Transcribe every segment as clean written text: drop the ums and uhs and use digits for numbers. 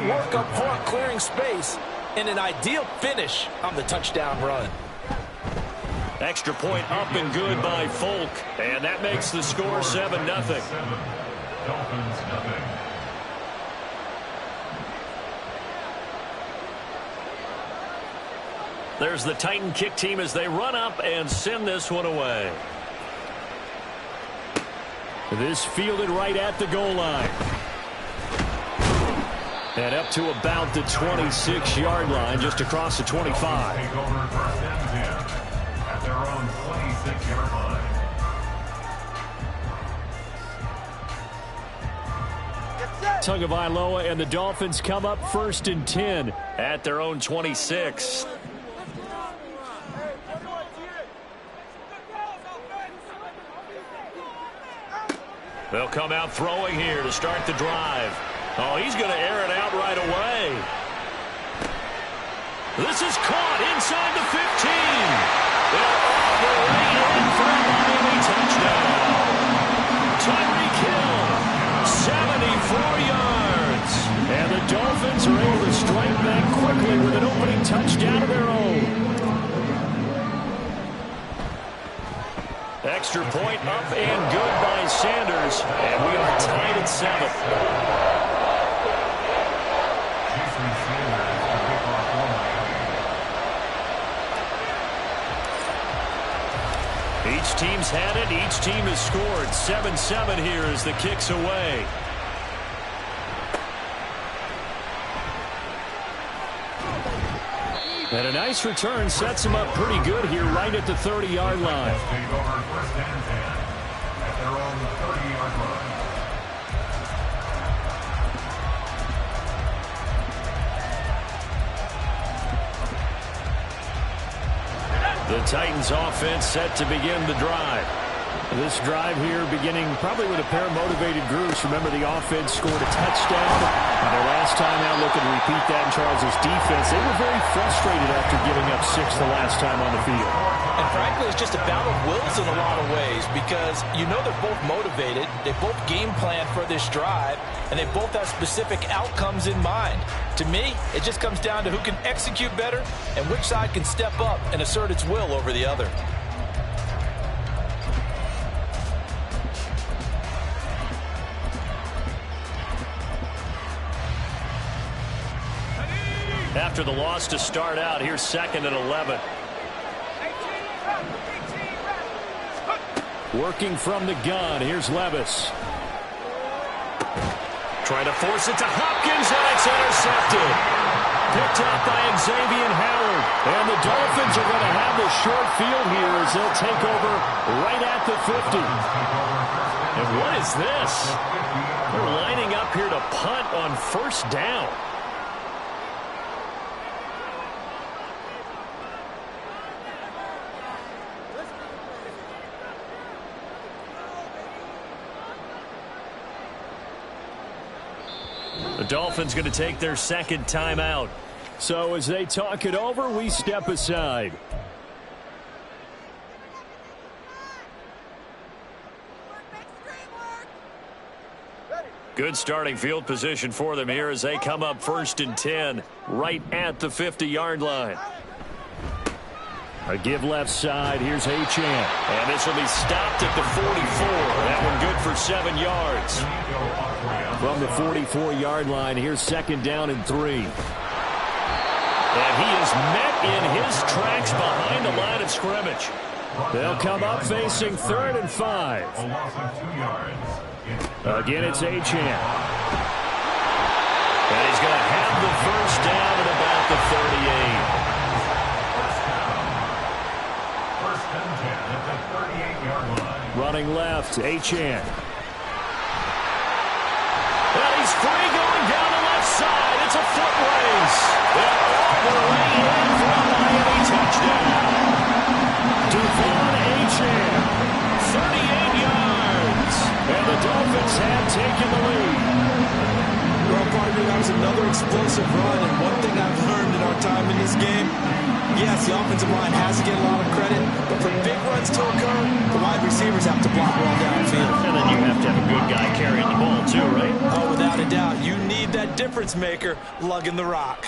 work up front clearing space, and an ideal finish on the touchdown run. Extra point up and good by Folk. And that makes the score 7-0. Dolphins, nothing. There's the Titan kick team as they run up and send this one away. This fielded right at the goal line. And up to about the 26-yard line, just across the 25. Take over first and 10 at their own 26-yard line. Tagovailoa and the Dolphins come up first and 10 at their own 26. They'll come out throwing here to start the drive. Oh, he's going to air it out right away. This is caught inside the 15. They're all the way in for a Miami touchdown. Tyreek Hill, 74 yards. And the Dolphins are able to strike back quickly with an opening touchdown of their own. Extra point up and good by Sanders. And we are tied at 7. Each team's had it. Each team has scored. 7-7 here as the kick's away. And a nice return sets him up pretty good here right at the 30-yard line. Take over first and 10 at their own 30-yard line. The Titans offense set to begin the drive. This drive here beginning probably with a pair of motivated groups. Remember, the offense scored a touchdown. And their last time out, looking to repeat that in Charles' defense. They were very frustrated after giving up 6 the last time on the field. And frankly, it's just a battle of wills in a lot of ways because you know they're both motivated. They both game plan for this drive, and they both have specific outcomes in mind. To me, it just comes down to who can execute better and which side can step up and assert its will over the other. After the loss to start out, here's 2nd and 11. Working from the gun, here's Levis. Trying to force it to Hopkins, and it's intercepted. Picked up by Xavier Howard. And the Dolphins are going to have the short field here as they'll take over right at the 50. And what is this? They're lining up here to punt on first down. The Dolphins going to take their second timeout. So as they talk it over, we step aside. Good starting field position for them here as they come up first and 10 right at the 50-yard line. A give left side. Here's Achane. And this will be stopped at the 44. That one good for 7 yards. From the 44-yard line, here's 2nd down and 3. And he is met in his tracks behind the line of scrimmage. They'll come up facing 3rd and 5. Again, it's Achane. And he's going to have the first down at about the 38. Running left, Achane. And he's free going down the left side. It's a foot race. And all the way in for a Miami touchdown. Devon Achane, 38 yards. And the Dolphins have taken the lead. Well, partner, that was another explosive run, and one thing I've learned in our time in this game, yes, the offensive line has to get a lot of credit, but for big runs to occur, the wide receivers have to block well downfield. And then you have to have a good guy carrying the ball too, right? Oh, without a doubt. You need that difference maker lugging the rock.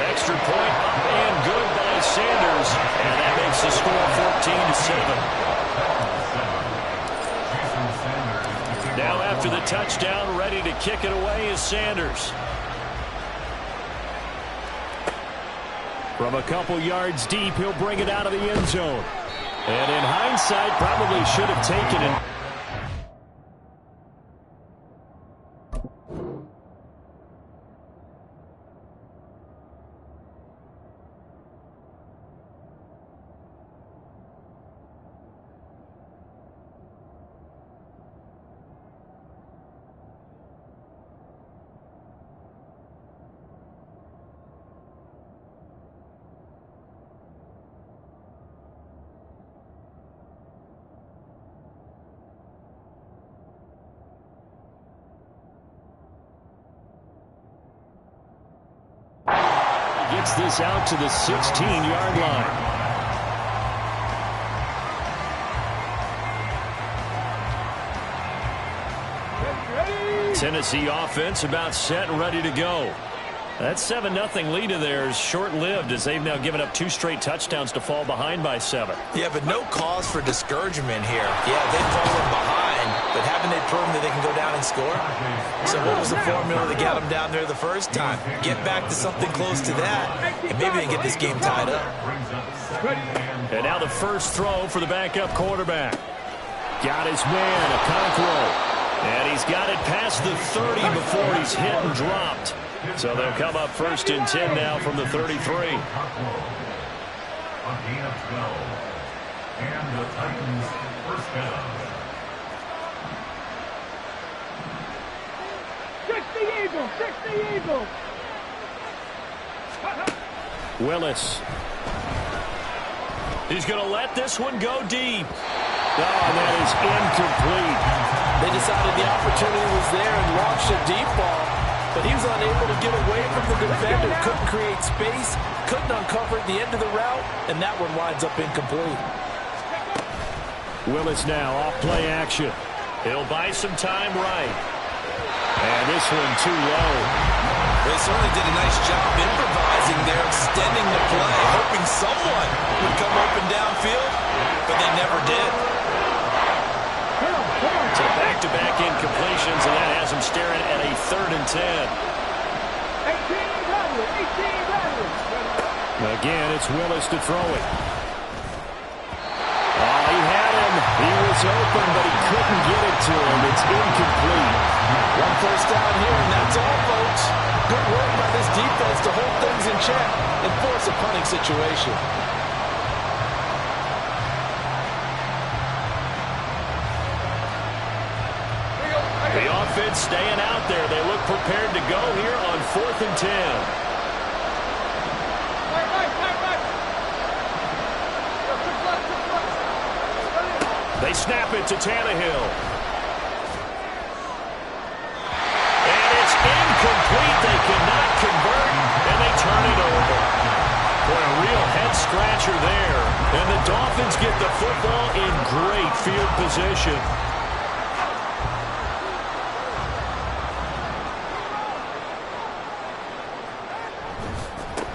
Extra point up and good by Sanders, and that makes the score 14-7. Now after the touchdown, ready to kick it away is Sanders. From a couple yards deep, he'll bring it out of the end zone. And in hindsight, probably should have taken it. Gets this out to the 16-yard line. Tennessee offense about set and ready to go. That 7-0 lead of theirs short-lived as they've now given up 2 straight touchdowns to fall behind by 7. Yeah, but no cause for discouragement here. Yeah, they've fallen behind, but haven't they proven that they can go down and score? So what was the formula that got them down there the first time? Get back to something close to that, and maybe they get this game tied up. And now the first throw for the backup quarterback. Got his man, a throw. And he's got it past the 30 before he's hit and dropped. So they'll come up 1st and 10 now from the 33. A gain of 12. And the Titans first down. 60 Eagles! 60 Eagles! Willis. He's going to let this one go deep. Oh, that is incomplete. They decided the opportunity was there and launched a deep ball, but he was unable to get away from the defender. Couldn't create space, couldn't uncover the end of the route, and that one winds up incomplete. Willis now off play action. He'll buy some time right. And this one too low. They certainly did a nice job improvising there, extending the play, hoping someone would come open downfield, but they never did. So back-to-back incompletions, and that has him staring at a 3rd and 10. 18. Again, it's Willis to throw it. Oh, he had him. He was open, but he couldn't get it to him. It's incomplete. 1 first down here, and that's all, folks. Good work by this defense to hold things in check and force a punting situation. The offense staying out there. They look prepared to go here on 4th and 10. They snap it to Tannehill. And it's incomplete. They cannot convert, and they turn it over. Boy, a real head-scratcher there. And the Dolphins get the football in great field position.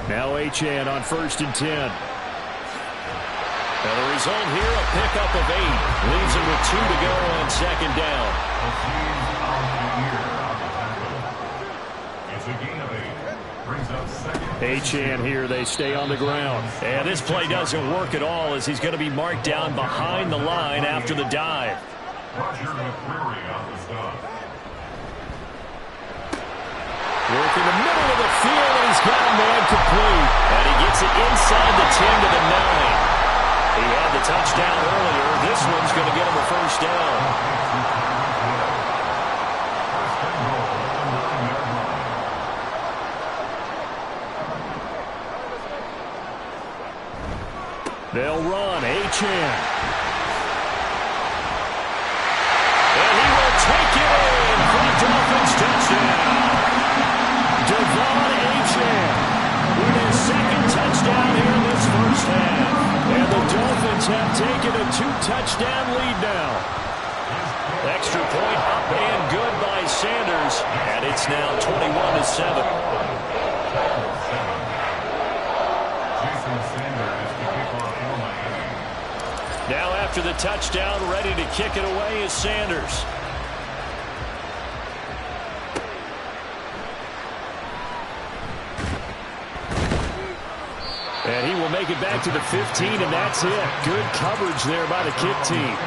Now Achane on 1st and 10. And the result here, a pickup of 8. Leaves him with 2 to go on 2nd down. It's a gain of 8. Brings up 2nd. Achane here, they stay on the ground. And this play doesn't work at all as he's going to be marked down behind the line after the dive. Roger McCreary on the stop. Work in the middle of the field, and he's got a man complete. And he gets it inside the 10 to the 9. He had the touchdown earlier. This one's going to get him a 1st down. They'll run. Achane. And he will take it in for the Dolphins touchdown. 2-touchdown lead now. Extra point up and good by Sanders, and it's now 21-7. Now after the touchdown, ready to kick it away is Sanders. And he will make it back to the 15, and that's it. Good coverage there by the kick team.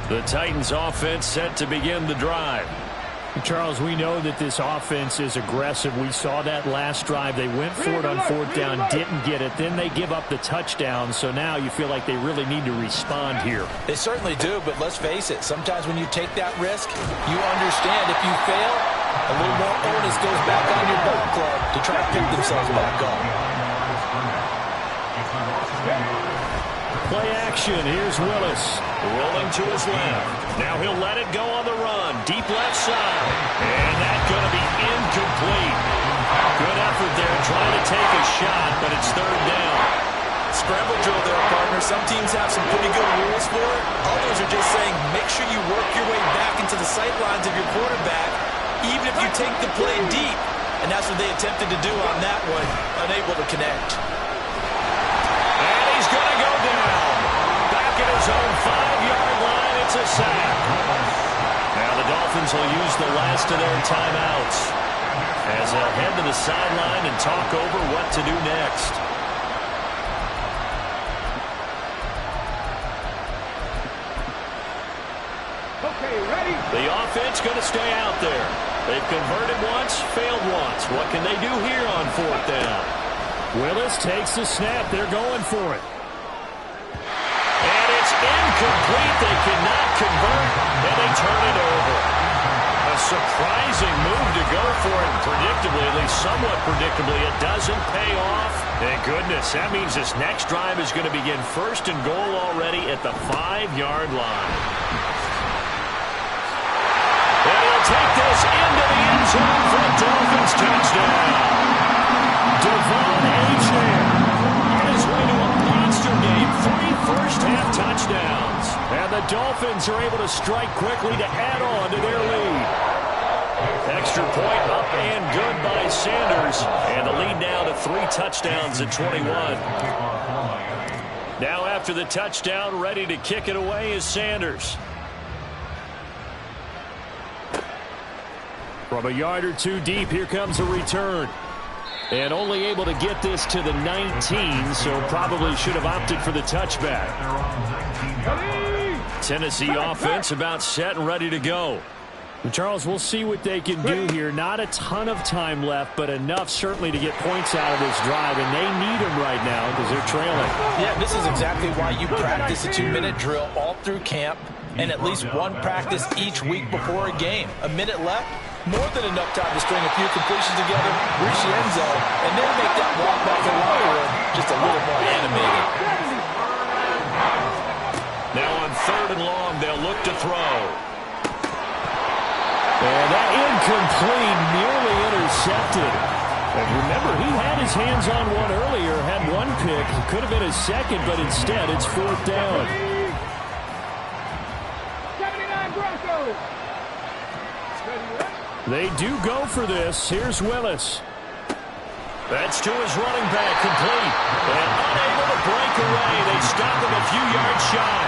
The Titans offense set to begin the drive. Charles, we know that this offense is aggressive. We saw that last drive. They went for it on fourth down, didn't get it. Then they give up the touchdown. So now you feel like they really need to respond here. They certainly do, but let's face it. Sometimes when you take that risk, you understand if you fail, a little more onus goes back on your boat club to try to pick themselves back up. Play action. Here's Willis. Rolling to his left. Now he'll let it go on the run. Deep left side. And that's going to be incomplete. Good effort there trying to take a shot, but it's third down. Scramble drill there, partner. Some teams have some pretty good rules for it. Others are just saying make sure you work your way back into the sight lines of your quarterback, even if you take the play deep. And that's what they attempted to do on that one, unable to connect. And he's going to go down. Back at his own 5-yard line, it's a sack. Now the Dolphins will use the last of their timeouts as they'll head to the sideline and talk over what to do next. Okay, ready? The offense going to stay out there. They've converted once, failed once. What can they do here on fourth down? Willis takes the snap. They're going for it. And it's incomplete. They cannot convert, and they turn it over. A surprising move to go for it. Predictably, at least somewhat predictably, it doesn't pay off. Thank goodness. That means this next drive is going to begin first and goal already at the 5-yard line. And he'll take this into the end zone for a Dolphins touchdown. Devon Achane on his way to a monster game. 3 first-half touchdowns. And the Dolphins are able to strike quickly to add on to their lead. Extra point up and good by Sanders. And the lead now to 3 touchdowns at 21. Now after the touchdown, ready to kick it away is Sanders. From a yard or two deep, here comes a return. And only able to get this to the 19, so probably should have opted for the touchback. Tennessee offense about set and ready to go. Charles, we'll see what they can do here. Not a ton of time left, but enough certainly to get points out of this drive, and they need them right now because they're trailing. Yeah, this is exactly why you practice a 2-minute drill all through camp and at least one practice each week before a game. A minute left. More than enough time to string a few completions together, reach the end zone, and then make that walk back to locker room just a little more animated. Now on 3rd and long, they'll look to throw. And that incomplete, nearly intercepted. And remember, he had his hands on one earlier, had one pick. Could have been his second, but instead it's 4th down. 79 Broncos. They do go for this. Here's Willis. That's to his running back, complete. And unable to break away. They stop him a few yards shy.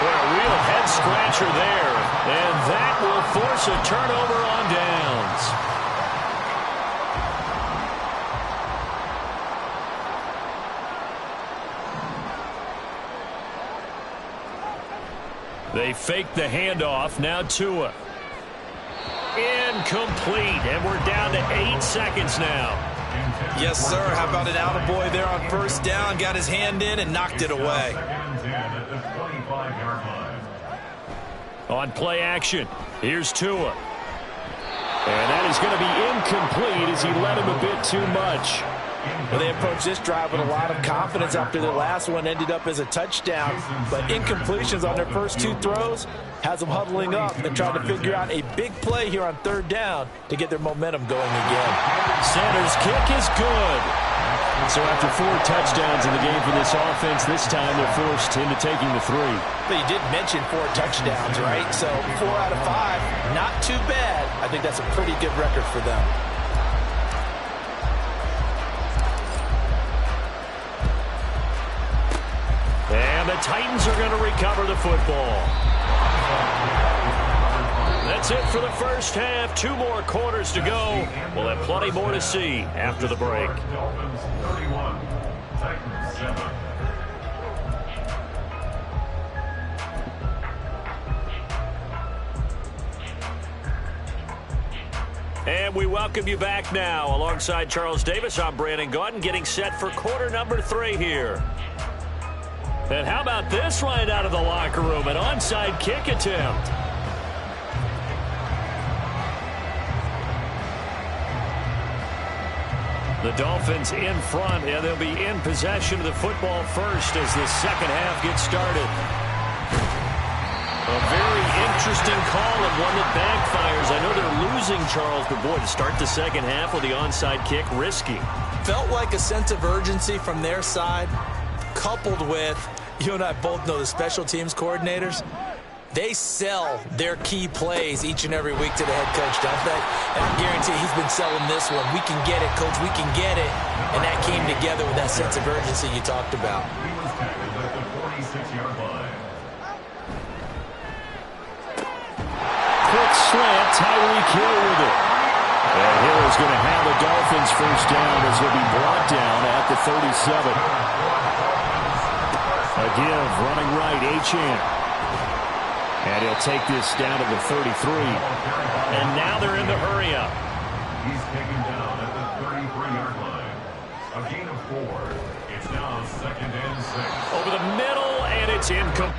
Boy, a real head-scratcher there. And that will force a turnover on downs. They fake the handoff. Now Tua. Incomplete, and we're down to 8 seconds now. Yes, sir. How about an attaboy there on 1st down? Got his hand in and knocked it away. On play action, here's Tua. And that is going to be incomplete as he led him a bit too much. Well, they approached this drive with a lot of confidence after their last one ended up as a touchdown. But incompletions on their first two throws has them huddling up and trying to figure out a big play here on third down to get their momentum going again. Sanders' kick is good. So after 4 touchdowns in the game for this offense, this time they're forced into taking the 3. But you did mention 4 touchdowns, right? So 4 out of 5, not too bad. I think that's a pretty good record for them. And the Titans are going to recover the football. That's it for the first half. 2 more quarters to go. We'll have plenty more to see after the break. Dolphins 31, Titans 7. And we welcome you back now. Alongside Charles Davis, I'm Brandon Gaudin, getting set for quarter number 3 here. And how about this right out of the locker room? An onside kick attempt. The Dolphins in front, and they'll be in possession of the football first as the second half gets started. A very interesting call and one that backfires. I know they're losing, Charles, but boy, to start the second half with the onside kick, risky. Felt like a sense of urgency from their side, coupled with, you and I both know the special teams coordinators, they sell their key plays each and every week to the head coach, don't they? And I guarantee he's been selling this one. We can get it, coach, we can get it. And that came together with that sense of urgency you talked about. He was tackled at the 46-yard line. Quick slant, Tyreek Hill with it. And Hill is going to have the Dolphins first down as he'll be brought down at the 37. A give, running right, Achane. And he'll take this down to the 33. And now they're in the hurry up. He's taken down at the 33-yard line. A gain of 4. It's now 2nd and 6. Over the middle, and it's incomplete.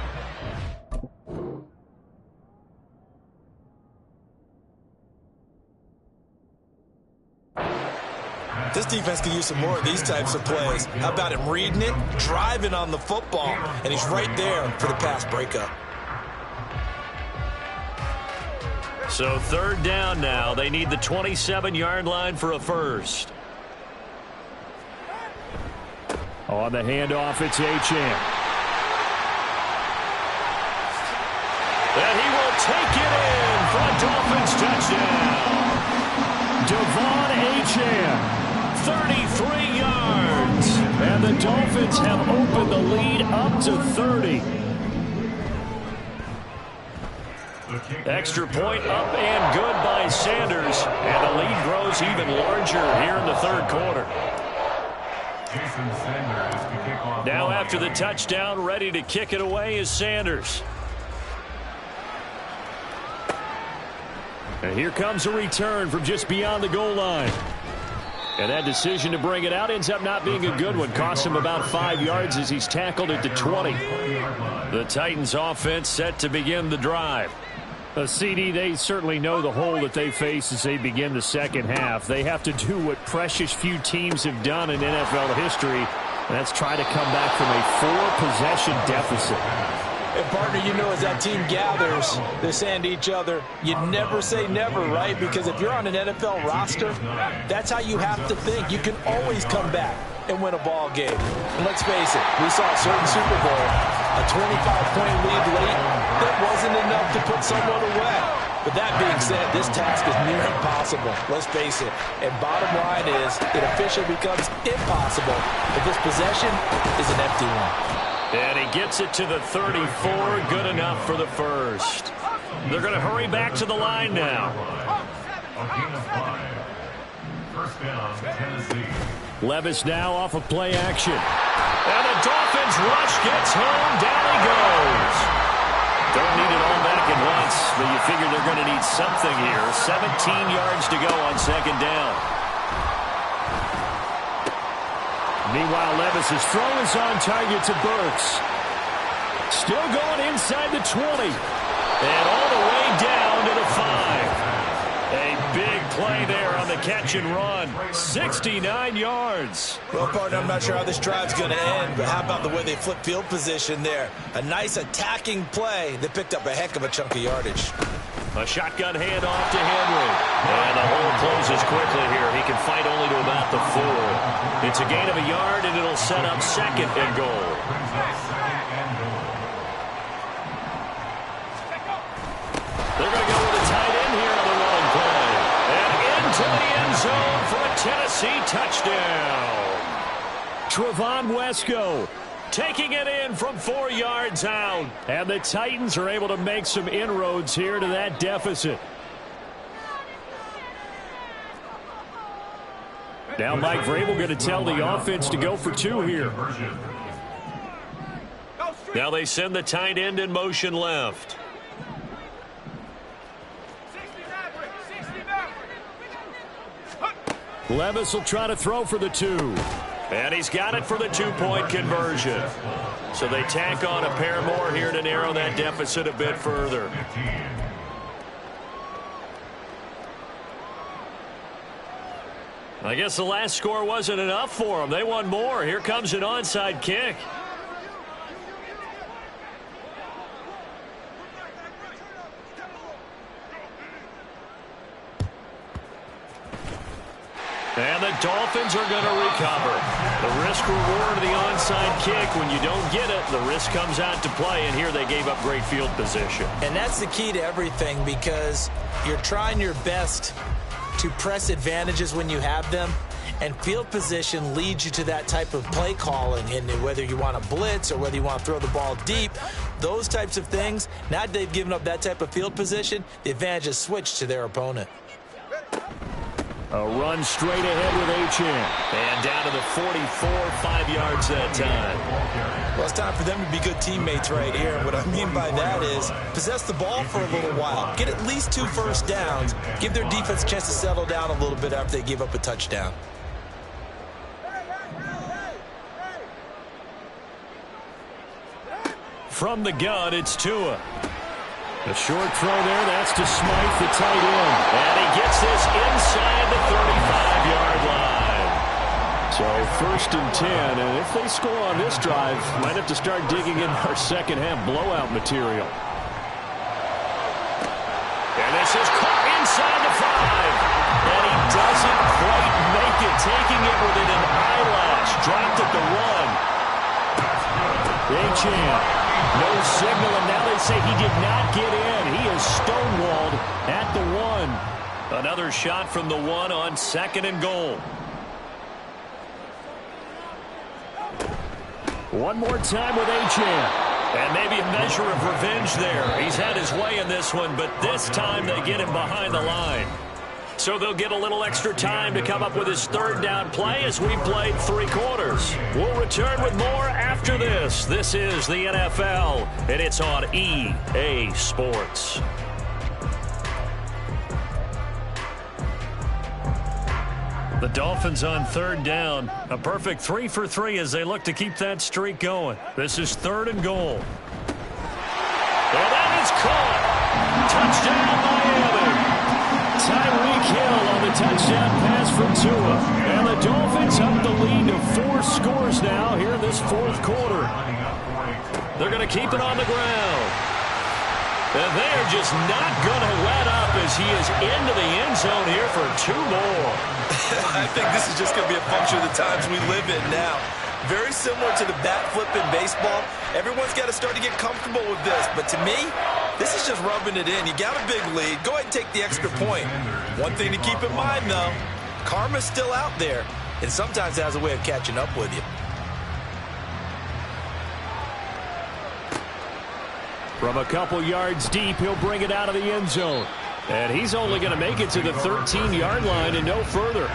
This defense could use some more of these types of plays. How about him reading it, driving on the football, and he's right there for the pass breakup. So third down now. They need the 27-yard line for a first. On the handoff, it's Achane. And he will take it in for a Dolphins touchdown. Devon Achane, 33 yards. And the Dolphins have opened the lead up to 30. Extra point up and good by Sanders. And the lead grows even larger here in the third quarter. Now after the touchdown, ready to kick it away is Sanders. And here comes a return from just beyond the goal line. And that decision to bring it out ends up not being a good one. Costs him about 5 yards as he's tackled at the 20. The Titans offense set to begin the drive. CD, they certainly know the hole that they face as they begin the second half. They have to do what precious few teams have done in NFL history, and that's try to come back from a 4-possession deficit. And, partner, you know, as that team gathers, they're saying to each other, you never say never, right? Because if you're on an NFL roster, that's how you have to think. You can always come back and win a ball game. And let's face it, we saw a certain Super Bowl, a 25-point lead late, that wasn't enough to put someone away. But that being said, this task is near impossible. Let's face it. And bottom line is, it officially becomes impossible if this possession is an empty one. And he gets it to the 34. Good enough for the first. They're going to hurry back to the line now. First down, Tennessee. Levis now off of play action. And the Dolphins rush gets home. Down he goes. Don't need it all back at once, but you figure they're going to need something here. 17 yards to go on second down. Meanwhile, Levis's throw is on target to Burks. Still going inside the 20. And all the way down to the 5. A big play there on the catch and run. 69 yards. Well, partner, I'm not sure how this drive's going to end, but how about the way they flip field position there? A nice attacking play that picked up a heck of a chunk of yardage. A shotgun handoff to Henry. And the hole closes quickly here. He can fight only to about the 4. It's a gain of a yard, and it'll set up 2nd and goal. They're going to go with a tight end here on the running play. And into the end zone for a Tennessee touchdown. Trevon Wesco taking it in from 4 yards out. And the Titans are able to make some inroads here to that deficit. Now Mike Vrabel going to tell the offense to go for 2 here. Now they send the tight end in motion left. Levis will try to throw for the 2. And he's got it for the 2-point conversion. So they tack on a pair more here to narrow that deficit a bit further. I guess the last score wasn't enough for them. They want more. Here comes an onside kick. And the Dolphins are going to recover. The risk-reward of the onside kick, when you don't get it, the risk comes out to play, and here they gave up great field position. And that's the key to everything, because you're trying your best to press advantages when you have them, and field position leads you to that type of play calling. And whether you want to blitz or whether you want to throw the ball deep, those types of things, now that they've given up that type of field position, the advantage is switched to their opponent. A run straight ahead with Achane. And down to the 44, 5 yards that time. Well, it's time for them to be good teammates right here. And what I mean by that is possess the ball for a little while. Get at least 2 first downs. Give their defense a chance to settle down a little bit after they give up a touchdown. From the gun, it's Tua. A short throw there, that's to Smythe, the tight end. And he gets this inside the 35-yard line. So 1st and 10, and if they score on this drive, might have to start digging in our second-half blowout material. And this is caught inside the 5. And he doesn't quite make it, taking it within an eyelash. Dropped at the 1. Achane. No signal, and now they say he did not get in. He is stonewalled at the 1. Another shot from the 1 on 2nd and goal. One more time with Achane. And maybe a measure of revenge there. He's had his way in this one, but this time they get him behind the line. So they'll get a little extra time to come up with his 3rd down play as we played 3 quarters. We'll return with more after this. This is the NFL, and it's on EA Sports. The Dolphins on 3rd down. A perfect 3 for 3 as they look to keep that streak going. This is 3rd and goal. And that is caught. Touchdown, Miami. Tyreek Hill on the touchdown pass from Tua. And the Dolphins up the lead to 4 scores now here in this 4th quarter. They're going to keep it on the ground. And they're just not going to let up as he is into the end zone here for 2 more. I think this is just going to be a function of the times we live in now. Very similar to the bat flip in baseball. Everyone's got to start to get comfortable with this. But to me, this is just rubbing it in. You got a big lead. Go ahead and take the extra point. One thing to keep in mind, though, karma's still out there. And sometimes it has a way of catching up with you. From a couple yards deep, he'll bring it out of the end zone. And he's only going to make it to the 13-yard line and no further.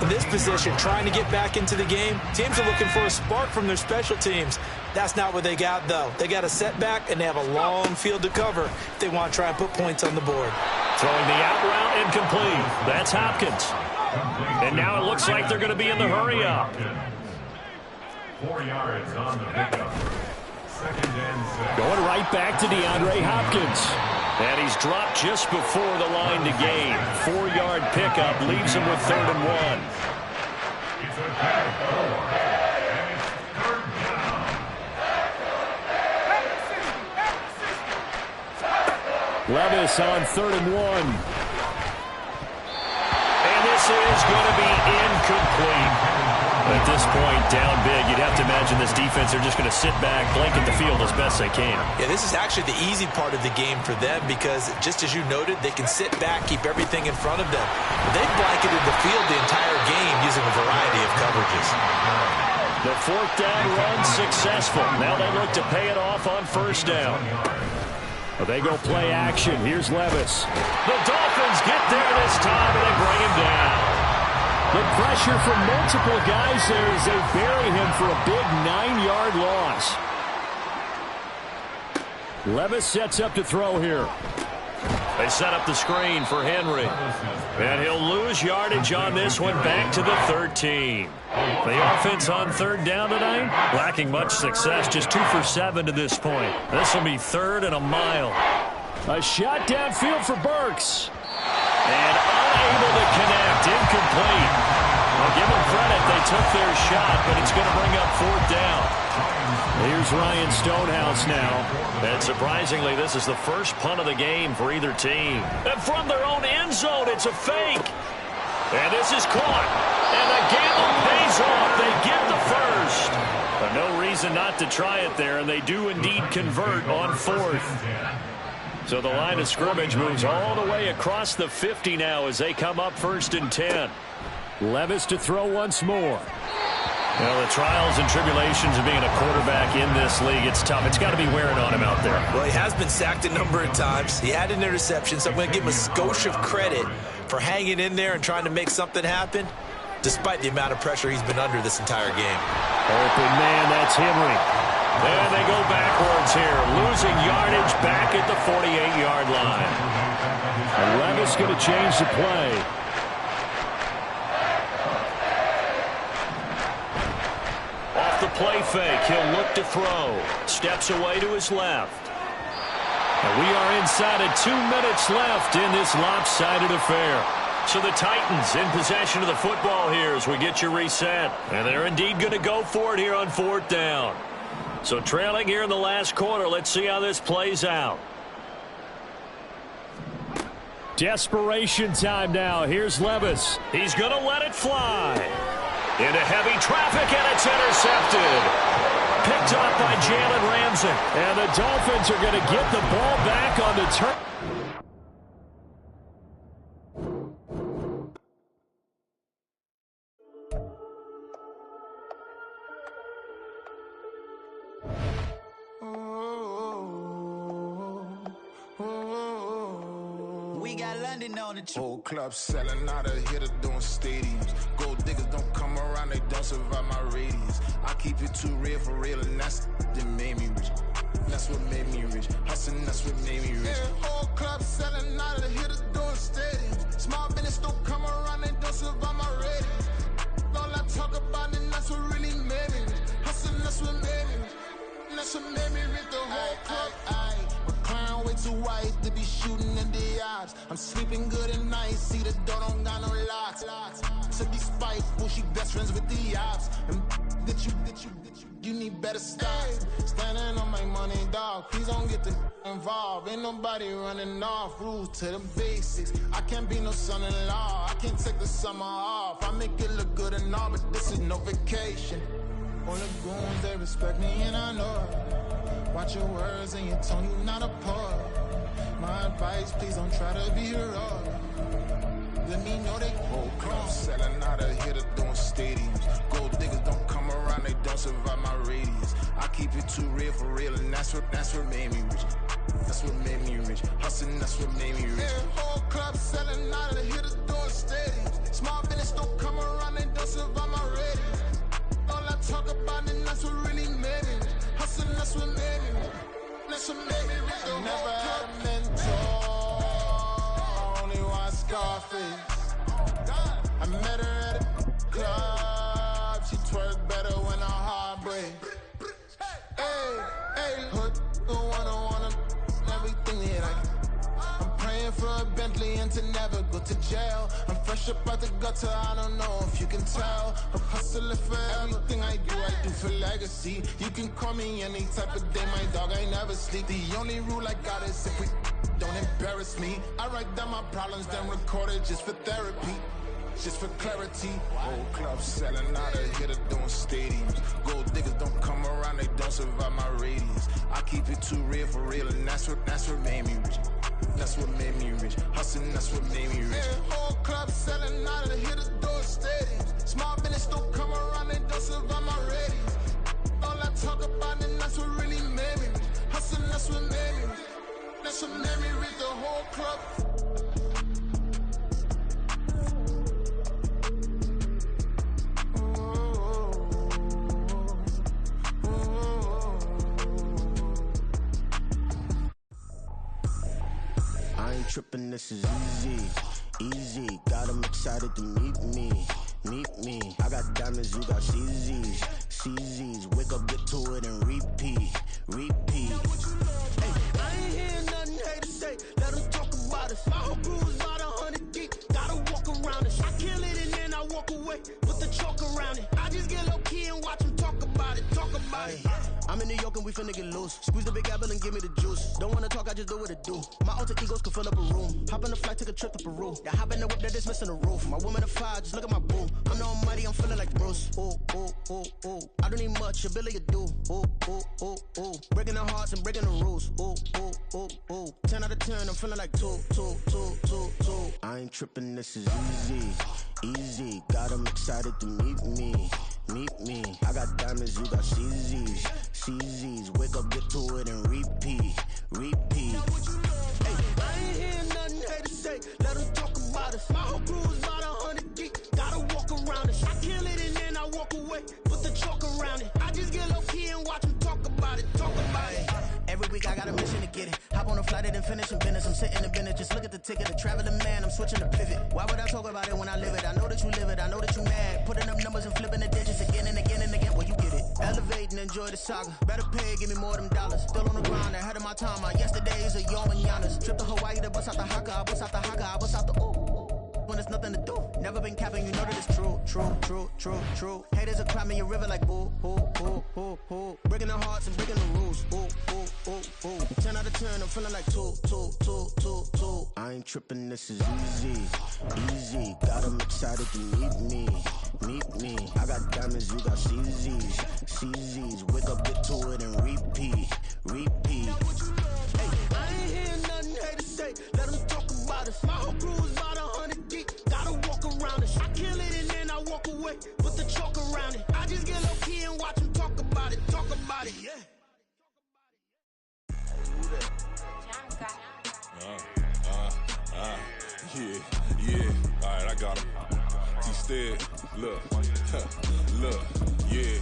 In this position, trying to get back into the game, teams are looking for a spark from their special teams. That's not what they got, though. They got a setback, and they have a long field to cover if they want to try and put points on the board. Throwing the out route incomplete. That's Hopkins. And now it looks like they're going to be in the hurry-up. 4 yards on the pickup. 2nd and 6. Going right back to DeAndre Hopkins. And he's dropped just before the line to gain. 4-yard pickup leaves him with 3rd and 1. It's a 10-4, and it's 3rd down. Levis on 3rd and 1. And this is going to be incomplete. At this point, down big, you'd have to imagine this defense are just going to sit back, blanket the field as best they can. Yeah, this is actually the easy part of the game for them because, just as you noted, they can sit back, keep everything in front of them. They've blanketed the field the entire game using a variety of coverages. The 4th down run successful. Now they look to pay it off on 1st down. Well, they go play action. Here's Levis. The Dolphins get there this time, and they bring him down. The pressure from multiple guys there as they bury him for a big 9-yard loss. Levis sets up to throw here. They set up the screen for Henry. And he'll lose yardage on this one back to the 13. The offense on 3rd down tonight, lacking much success, just 2 for 7 to this point. This will be 3rd and a mile. A shot downfield for Burks. And unable to connect, incomplete. Well, give them credit, they took their shot, but it's going to bring up 4th down. Here's Ryan Stonehouse now. And surprisingly, this is the first punt of the game for either team. And from their own end zone, it's a fake. And this is caught. And the gamble pays off. They get the first. But no reason not to try it there, and they do indeed convert on 4th. So the line of scrimmage moves all the way across the 50 now as they come up 1st and 10. Levis to throw once more. Well, the trials and tribulations of being a quarterback in this league, it's tough. It's got to be wearing on him out there. Well, he has been sacked a number of times. He had an interception, so I'm going to give him a skosh of credit for hanging in there and trying to make something happen, despite the amount of pressure he's been under this entire game. Open man, that's Henry. And they go backwards here, losing yardage back at the 48-yard line. And Levis going to change the play. Off the play fake, he'll look to throw. Steps away to his left. And we are inside of 2 minutes left in this lopsided affair. So the Titans in possession of the football here as we get you reset. And they're indeed going to go for it here on 4th down. So trailing here in the last quarter, let's see how this plays out. Desperation time now. Here's Levis. He's going to let it fly. Into heavy traffic, and it's intercepted. Picked up by Jalen Ramsey. And the Dolphins are going to get the ball back on the turn. We got London on the whole club selling out of hitter doing stadiums. Gold diggers don't come around, they don't survive my radius. I keep it too real for real, and that's that made me rich. That's what made me rich. Hustling, that's what made me rich. Yeah, whole club selling out of hitters doing stadiums. Small business don't come around, they don't survive my radius. All I talk about, and that's what really made me rich. Hustling, that's what made me rich. That's what made me rich. The whole club. McLaren way too white to be shooting in the odds. I'm sleeping good at night, see the door don't got no locks. To be spiteful, she best friends with the ops. And you need better stop. Standing on my money, dog. Please don't get the involved. Ain't nobody running off. Rules to the basics. I can't be no son-in-law. I can't take the summer off. I make it look good and all, but this is no vacation. All the goons, they respect me and I know it. Watch your words and your tone, you not a poet. My advice, please don't try to be heroic. Let me know they whole club selling out of hitter doing stadiums. Gold diggers don't come around, they don't survive my radius. I keep it too real for real, and that's what made me rich. That's what made me rich. Hustling, that's what made me rich. Yeah, whole club selling out of hitters doing stadiums. Small business don't come around, they don't survive my radius. All I talk about, and that's what really made me rich. Hustling, that's what made me rich. That's what made me rich. I never had a mentor, only one Scarface. I met her at a club, she twerk better when her heart breaks. Hey, hey, hood, the one everything that and to never go to jail. I'm fresh up out the gutter, I don't know if you can tell. I'm hustling for everything I do for legacy. You can call me any type of day, my dog, I never sleep. The only rule I got is if we don't embarrass me. I write down my problems, then record it just for therapy. Just for clarity, whole club selling out of here to doing stadiums. Gold diggers don't come around, they don't survive my radius. I keep it too real for real, and that's what made me rich. That's what made me rich. Hustling, that's what made me rich. Yeah, whole club selling out of here to doing stadiums. Small business don't come around, they don't survive my radius. All I talk about, and that's what really made me rich. Hustling, that's what made me rich. That's what made me rich. The whole club. Trippin', this is easy, got them excited to meet me. I got diamonds, you got CZs, wake up, get to it and repeat. Hey, I ain't hearing nothing hate to say, let them talk about us. My whole crew is about 100 deep, gotta walk around it. I kill it and then I walk away with the chalk around it. I just get low key and watch them talk about it. I'm in New York and we finna get loose. Squeeze the big apple and give me the juice. Don't wanna talk, I just do what it do. My alter egos can fill up a room. Hop on the flight, take a trip to Peru. That hop in the whip that is missing the roof. My woman a fire, just look at my boo. I'm no money, I'm feeling like Bruce. Ooh. I don't need much, ability to do. Ooh. Breaking the hearts and breaking the rules. Ooh. 10 out of 10, I'm feeling like two. I ain't tripping, this is easy. Got them excited to meet me. I got diamonds, you got CZs, wake up, get to it and repeat. Hey, I ain't hearing nothing hate to say, let them talk about us. My whole crew is about 100 deep, gotta walk around it. I kill it and then I walk away with the chalk around it. I just get low key and watch them talk about it. Every week I got a mission to get it. Hop on a flight and finish in business. I'm sitting in business, just look at the ticket. A traveling man, I'm switching the pivot. Why would I talk about it when I live it? I know that you live it, I know that you mad. Putting up numbers and flipping the digits again and again. Well, you get it. Elevate and enjoy the saga. Better pay, give me more them dollars. Still on the grind, ahead of my time. My yesterdays are your mananas. Trip to Hawaii to bust out the haka. I bust out the ooh. When there's nothing to do. Never been capping, you know that it's true. Haters are climbing your river like ooh. Breaking the hearts and breaking the rules. Ooh. 10 out of 10, I'm feeling like two. I ain't tripping, this is easy. Got them excited to meet me. I got diamonds, you got CZs, wake up, get to it and repeat. Hey, I ain't hearing nothing hate to say, let them talk about us. My whole crew is about 100 deep, gotta walk around it. I kill it and then I walk away with the chalk around it. I just get low key and watch them talk about it. Yeah. Yeah. All right, I got him. T-Stead, look, yeah.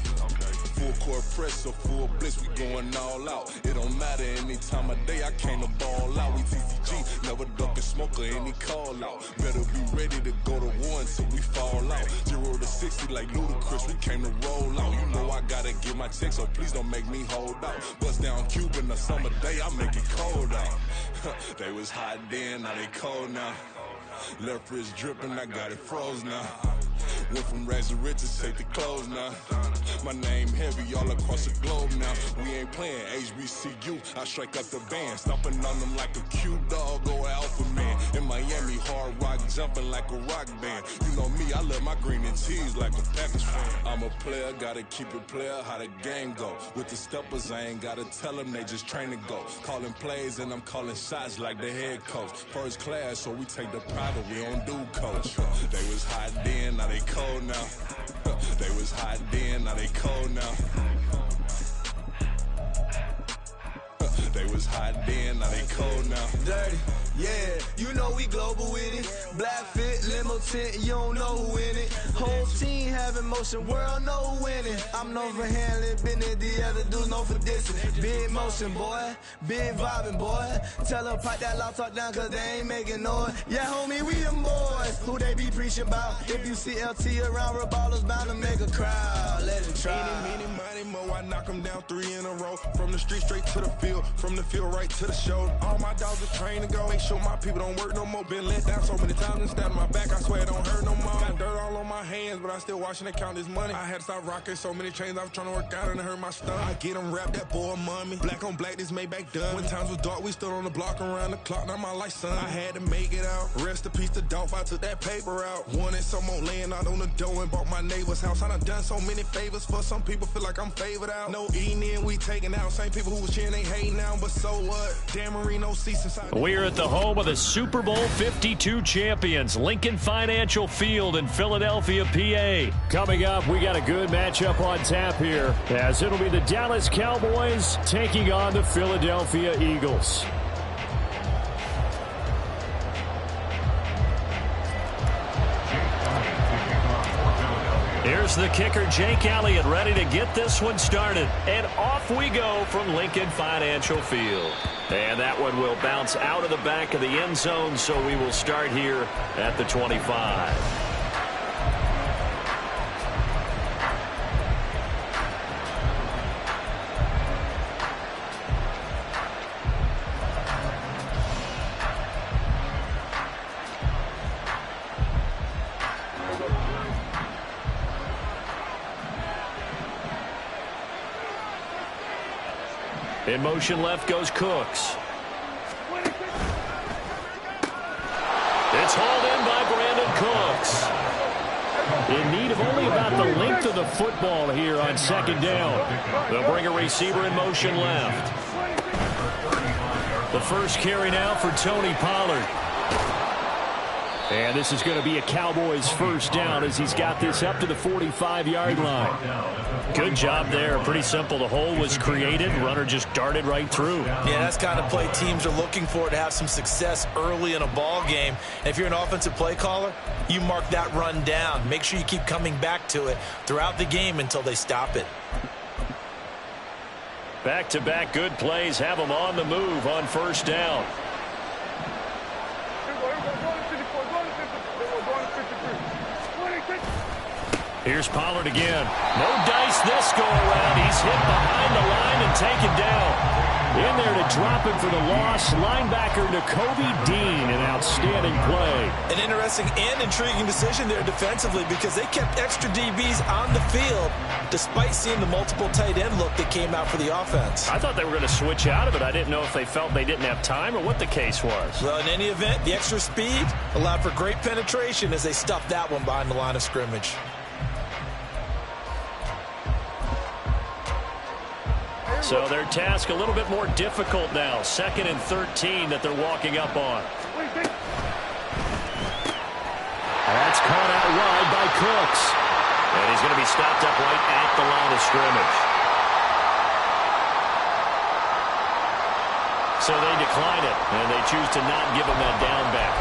Full court press or full blitz, we going all out. It don't matter any time of day, I came to ball out. We TCG, never duck a smoker, any call out. Better be ready to go to war until we fall out. 0 to 60 like Ludacris, we came to roll out. You know I gotta get my check, so please don't make me hold out. Bust down Cuban a summer day, I make it cold out. They was hot then, now they cold now. Left wrist dripping, I got it froze now. Went from rags to riches, take the clothes now. My name heavy all across the globe now. We ain't playing HBCU, I strike up the band. Stomping on them like a cute dog or alpha man. In Miami, hard rock jumping like a rock band. You know me, I love my green and cheese like a Packers fan. I'm a player, gotta keep it player, how the game go. With the steppers, I ain't gotta tell them, they just train to go. Calling plays and I'm calling shots like the head coach. First class, so we take the private, we don't do coach. They was hot then, now they cold now. They was hot then, now they cold now. They was hot then, now they cold now. Dirty, yeah, you know we global with it. Black fit, limo tint, you don't know who in it. Whole team having motion, world know who winning. I'm known for handling business, the other dudes known for dissing. Big motion, boy, big vibing, boy. Tell them pipe that loud talk down, cause they ain't making noise. Yeah, homie, we them boys, who they be preaching about. If you see LT around, Reballers bound to make a crowd. Let it try. Meaning, money. they mo, I knock them down 3 in a row. From the street straight to the field, from the field right to the show. All my dogs are trained to go. Make sure my people don't work no more. Been let down so many times and stabbed my back. I swear it don't hurt no more. Got dirt all on my hands, but I still watching and count this money. I had to stop rocking so many chains. I was trying to work out and it hurt my stomach. I get them wrapped, that boy mommy. Black on black, this Maybach done. When times was dark, we stood on the block around the clock. Now my life, son. I had to make it out. Rest in peace to Dolph. I took that paper out. Wanted some more laying out on the dough and bought my neighbor's house. I done so many favors for some people. Feel like I'm favored out. No eating in, we taking out. Same people who was cheering, they hating now. But so what? Dan Marino seats inside. We're at the home of the Super Bowl 52 champions, Lincoln Financial Field in Philadelphia, PA. Coming up, we got a good matchup on tap here, as it'll be the Dallas Cowboys taking on the Philadelphia Eagles. Here's the kicker, Jake Elliott, ready to get this one started. And off we go from Lincoln Financial Field. And that one will bounce out of the back of the end zone, so we will start here at the 25. In motion left goes Cooks. It's hauled in by Brandon Cooks. In need of only about the length of the football here on second down. They'll bring a receiver in motion left. The first carry now for Tony Pollard. And this is going to be a Cowboys first down as he's got this up to the 45-yard line. Good job there. Pretty simple. The hole was created. Runner just darted right through. Yeah, that's kind of play teams are looking for to have some success early in a ball game. And if you're an offensive play caller, you mark that run down. Make sure you keep coming back to it throughout the game until they stop it. Back-to-back good plays have them on the move on first down. Here's Pollard again. No dice this go-around. He's hit behind the line and taken down. In there to drop him for the loss, linebacker Nakobe Dean, an outstanding play. An interesting and intriguing decision there defensively because they kept extra DBs on the field despite seeing the multiple tight end look that came out for the offense. I thought they were going to switch out of it. I didn't know if they felt they didn't have time or what the case was. Well, in any event, the extra speed allowed for great penetration as they stuffed that one behind the line of scrimmage. So their task a little bit more difficult now. 2nd and 13 that they're walking up on. That's caught out wide by Cooks. And he's going to be stopped up right at the line of scrimmage. So they decline it, and they choose to not give him that down back.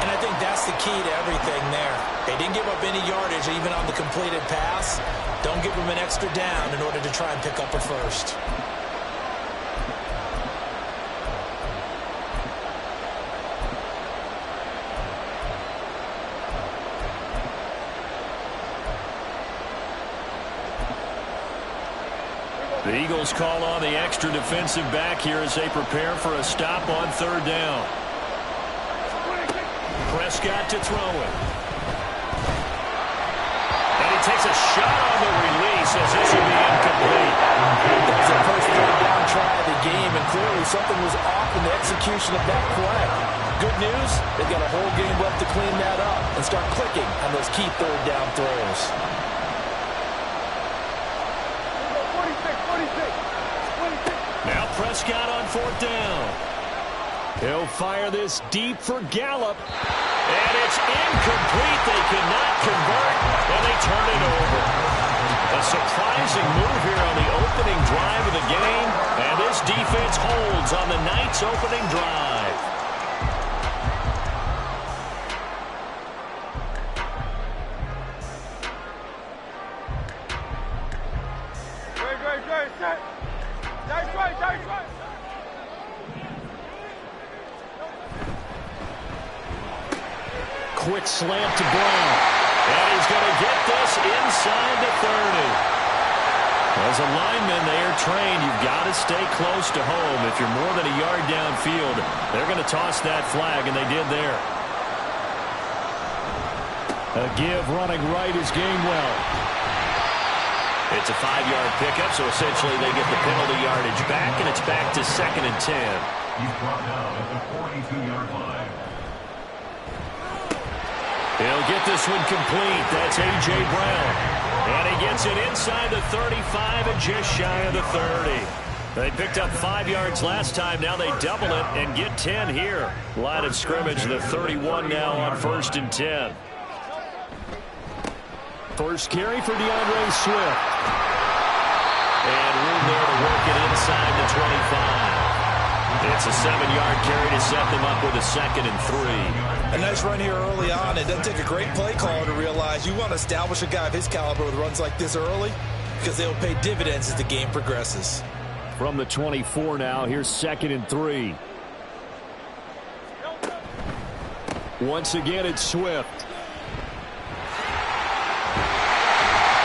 And I think that's the key to everything there. They didn't give up any yardage even on the completed pass. Don't give them an extra down in order to try and pick up a first. The Eagles call on the extra defensive back here as they prepare for a stop on third down. Prescott to throw it. And he takes a shot on the release as this will be incomplete. That was the first third down try of the game, and clearly something was off in the execution of that play. Good news, they've got a whole game left to clean that up and start clicking on those key third down throws. Now Prescott on fourth down. He'll fire this deep for Gallup. And it's incomplete. They cannot convert, and they turn it over. A surprising move here on the opening drive of the game, and this defense holds on the night's opening drive. Quick slant to Brown. And he's going to get this inside the 30. As a lineman, they are trained. You've got to stay close to home. If you're more than a yard downfield, they're going to toss that flag, and they did there. A give running right is Gainwell. It's a 5-yard pickup, so essentially they get the penalty yardage back, and it's back to 2nd and 10. He's brought down at the 42-yard line. He'll get this one complete. That's A.J. Brown. And he gets it inside the 35 and just shy of the 30. They picked up 5 yards last time. Now they double it and get 10 here. Line of scrimmage, the 31 now on 1st and 10. First carry for DeAndre Swift. And room there to work it inside the 25. It's a 7-yard carry to set them up with a 2nd and 3. A nice run here early on. It doesn't take a great play caller to realize you want to establish a guy of his caliber with runs like this early because they'll pay dividends as the game progresses. From the 24 now, here's 2nd and 3. Once again, it's Swift.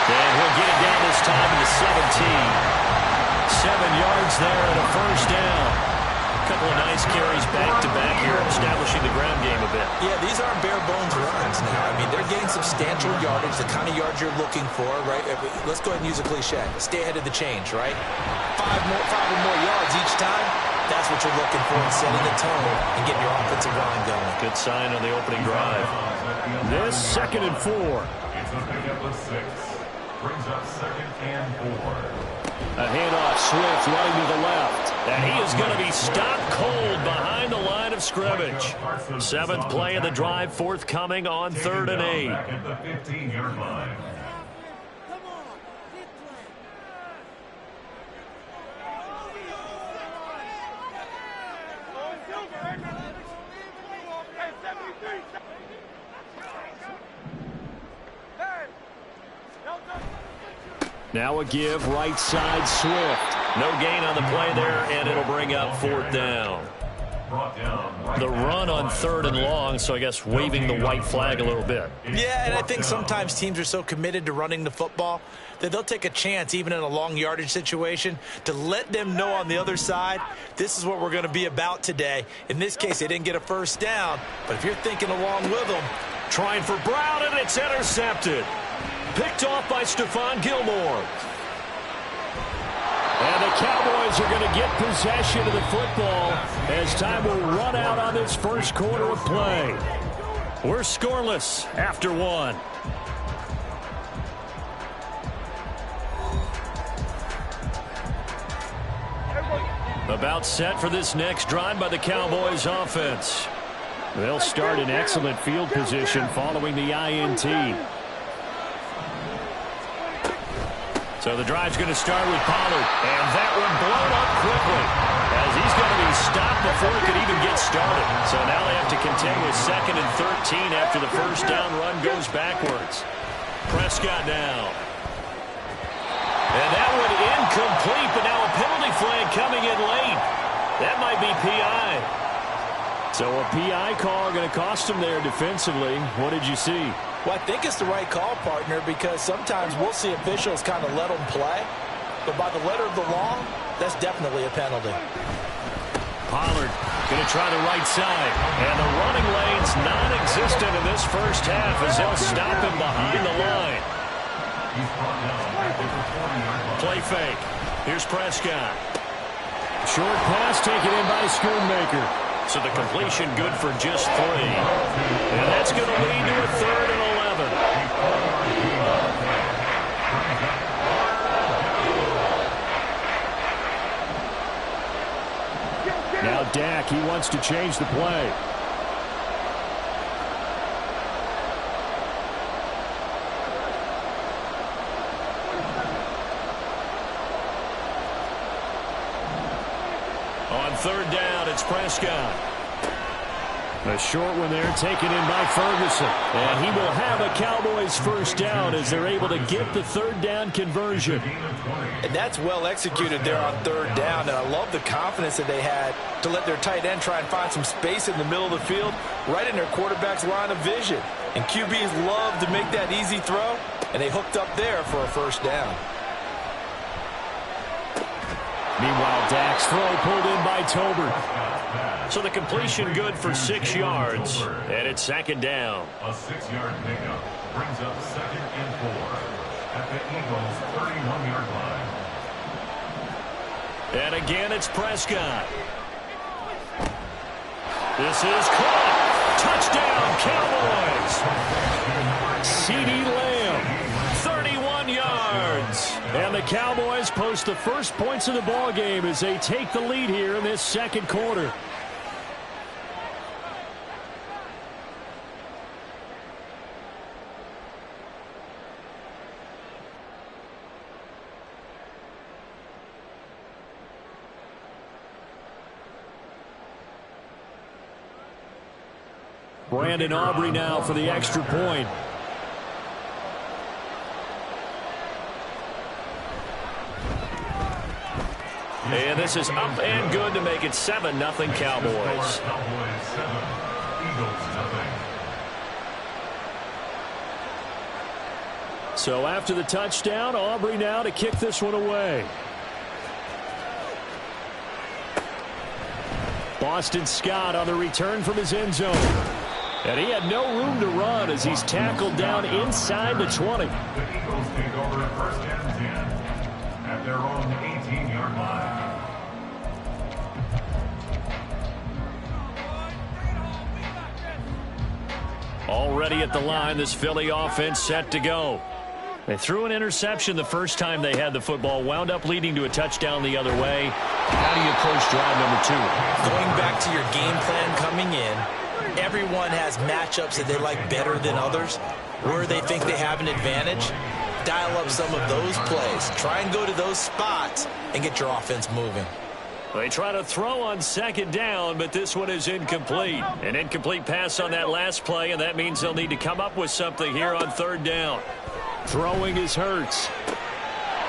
And he'll get it down this time to the 17. 7 yards there and a first down. A couple of nice carries back-to-back here, establishing the ground game a bit. Yeah, these aren't bare-bones runs now. I mean, they're getting substantial yardage, the kind of yards you're looking for, right? Let's go ahead and use a cliche. Stay ahead of the change, right? 5 or more yards each time. That's what you're looking for in setting the tone and getting your offensive line going. Good sign on the opening drive. This 2nd and 4. It's a pickup of 6. Brings up 2nd and 4. A handoff, Swift running to the left. And he is going to be stopped cold behind the line of scrimmage. 7th play of the drive, forthcoming on 3rd and 8. Back at the 15-yard line. Now a give, right side, Swift. No gain on the play there, and it'll bring up 4th down. The run on 3rd and long, so I guess waving the white flag a little bit. Yeah, and I think sometimes teams are so committed to running the football that they'll take a chance, even in a long yardage situation, to let them know on the other side, this is what we're going to be about today. In this case, they didn't get a first down, but if you're thinking along with them. Trying for Brown, and it's intercepted. Picked off by Stephon Gilmore. And the Cowboys are going to get possession of the football as time will run out on this first quarter of play. We're scoreless after 1. About set for this next drive by the Cowboys offense. They'll start in excellent field position following the INT. So the drive's going to start with Pollard. And that one blown up quickly as he's going to be stopped before he could even get started. So now they have to contend with 2nd and 13 after the first down run goes backwards. Prescott now. And that one incomplete, but now a penalty flag coming in late. That might be PI. So a PI call going to cost him there defensively. What did you see? Well, I think it's the right call, partner, because sometimes we'll see officials kind of let them play. But by the letter of the law, that's definitely a penalty. Pollard going to try the right side. And the running lane's non-existent in this first half as they'll stop him behind the line. Play fake. Here's Prescott. Short pass taken in by Schoonmaker. So the completion good for just 3. And that's going to lead to a 3rd and 11. Now Dak, he wants to change the play. On 3rd down, it's Prescott. A short one there taken in by Ferguson. And he will have a Cowboys first down as they're able to get the 3rd down conversion. And that's well executed there on 3rd down. And I love the confidence that they had to let their tight end try and find some space in the middle of the field, right in their quarterback's line of vision. And QBs love to make that easy throw, and they hooked up there for a first down. Meanwhile, Dak's throw pulled in by Tolbert. So the completion good for 6 yards, and it's second down. A 6-yard pickup brings up 2nd and 4 at the Eagles' 31-yard line. And again, it's Prescott. This is caught. Touchdown, Cowboys. CeeDee Lamb, 31 yards. And the Cowboys post the first points of the ball game as they take the lead here in this second quarter. Brandon Aubrey now for the extra point. And this is up and good to make it 7-0 Cowboys. So after the touchdown, Aubrey now to kick this one away. Boston Scott on the return from his end zone. And he had no room to run as he's tackled down inside the 20. The Eagles take over 1st and 10 at their own 18-yard line. Already at the line, this Philly offense set to go. They threw an interception the first time they had the football, wound up leading to a touchdown the other way. How do you approach drive number 2? Going back to your game plan coming in, everyone has matchups that they like better than others. Where they think they have an advantage, dial up some of those plays. Try and go to those spots and get your offense moving. They try to throw on second down, but this one is incomplete. An incomplete pass on that last play, and that means they'll need to come up with something here on 3rd down. Throwing is Hurts.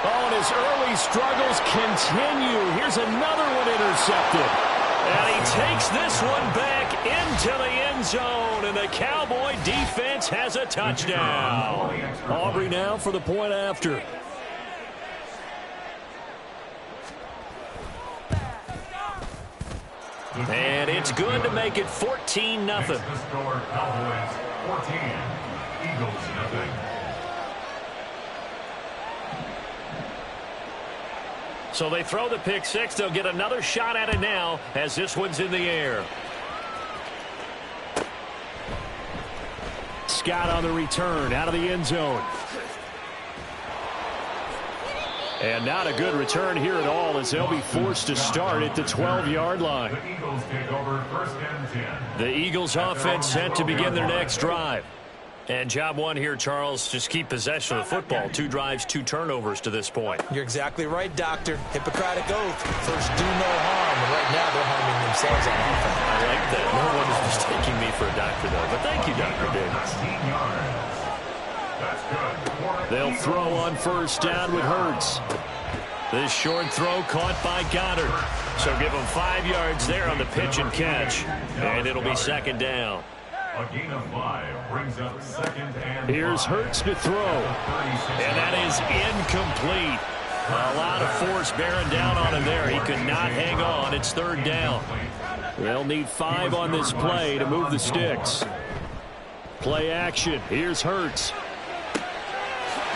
Oh, and his early struggles continue. Here's another one intercepted. And he takes this one back into the end zone, and the Cowboy defense has a touchdown. Aubrey now for the point after. And it's good to make it 14-0. Next to score, Cowboys 14, Eagles 0. So they throw the pick six. They'll get another shot at it now as this one's in the air. Scott on the return out of the end zone. And not a good return here at all as they'll be forced to start at the 12-yard line. The Eagles take over 1st and 10. The Eagles offense set to begin their next drive. And job one here, Charles, just keep possession of the football. 2 drives, 2 turnovers to this point. You're exactly right, Doctor. Hippocratic oath. First, do no harm. And right now, they're harming themselves on offense. I like that. No one is mistaking me for a doctor, though. But thank you, Dr. Davis. 19 yards. That's good. They'll throw on 1st down with Hurts. This short throw caught by Goddard. So give him 5 yards there on the pitch and catch. And it'll be 2nd down. A gain of 5 brings up 2nd and 5. Here's Hurts to throw. And that is incomplete. A lot of force bearing down on him there. He could not hang on. It's 3rd down. They'll need 5 on this play to move the sticks. Play action. Here's Hurts.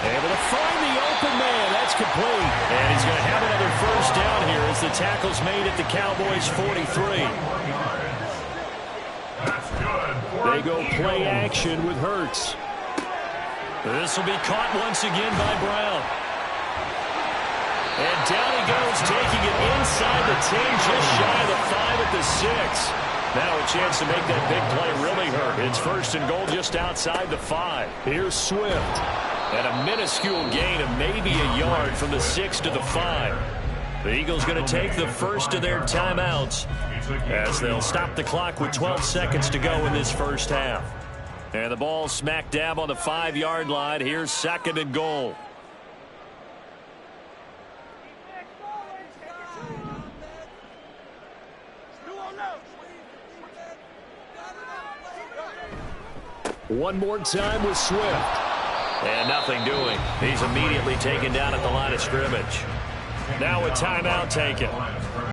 Able to find the open man. That's complete. And he's going to have another 1st down here as the tackle's made at the Cowboys' 43. They go play action with Hurts. This will be caught once again by Brown. And down he goes, taking it inside the 10, just shy of the 5 at the 6. Now a chance to make that big play really hurt. It's 1st and goal just outside the 5. Here's Swift. And a minuscule gain of maybe a yard from the 6 to the 5. The Eagles going to take the first of their timeouts as they'll stop the clock with 12 seconds to go in this first half. And the ball smack dab on the 5-yard line. Here's 2nd and goal. One more time with Swift. And nothing doing. He's immediately taken down at the line of scrimmage. Now a timeout taken.